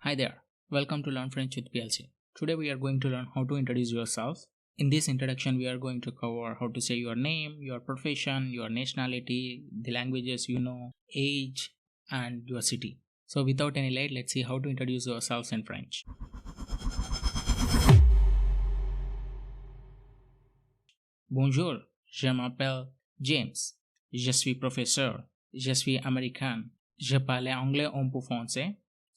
Hi there, welcome to Learn French with PLC. Today we are going to learn how to introduce yourself. In this introduction, we are going to cover how to say your name, your profession, your nationality, the languages you know, age, and your city. So without any late, let's see how to introduce yourselves in French. Bonjour, je m'appelle James. Je suis professeur. Je suis américain. Je parle anglais un peu français.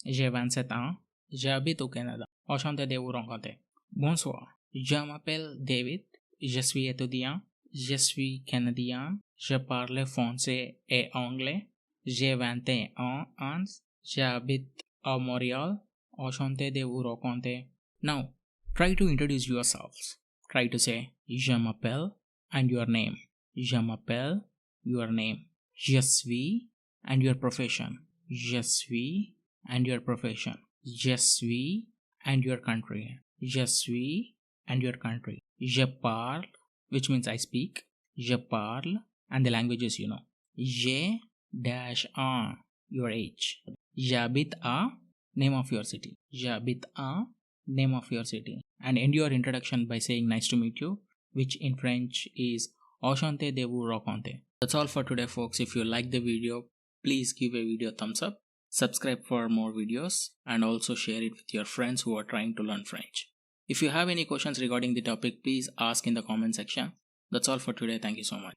J'ai 27 ans. J'habite au Canada. Enchanté de vous rencontrer. Bonsoir. Je m'appelle David. Je suis étudiant. Je suis canadien. Je parle français et anglais. J'ai 21 ans. J'habite à Montréal. Enchanté de vous rencontrer. Now, try to introduce yourselves. Try to say je m'appelle and your name. Je m'appelle, your name. Je suis and your profession. Je suis and your profession. Je suis and your country. Je suis and your country. Je parle, which means I speak. Je parle and the languages you know. J'ai -1, your age. J'habite à, name of your city. J'habite à, name of your city. And end your introduction by saying nice to meet you, which in French is enchanté de vous rencontrer. That's all for today, folks. If you like the video, please give a video thumbs up, subscribe for more videos, and also share it with your friends who are trying to learn French. If you have any questions regarding the topic, please ask in the comment section. That's all for today. Thank you so much.